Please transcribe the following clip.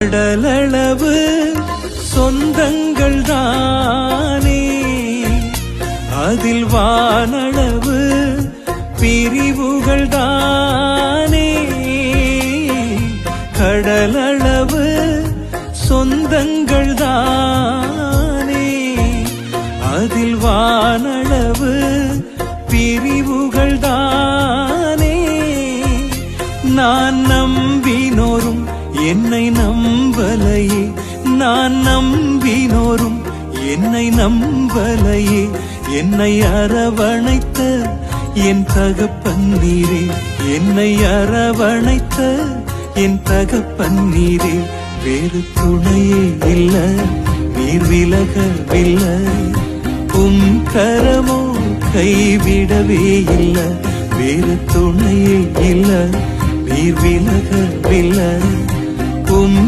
கடலளவு சொந்தங்கள் தானே, அதில் வானளவு பிரிவுகள் தானே. கடலளவு சொந்தங்கள் தானே, அதில் வானளவு பிரிவுகள் தானே. நான் நம்பினோரும் என்னை நம்பலையே, நான் நம்பினோரும் என்னை நம்பலையே. என்னை அரவணைத்த என் தகப்பன் நீரே, என்னை அரவணைத்த என் தகப்பன் நீரே. வேறு துணையே இல்ல, நீர் விலகவில்லை, உம் கரமோ கைவிடவே இல்ல. வேறு துணையே இல்ல, நீர் விலகவில்லை, உம்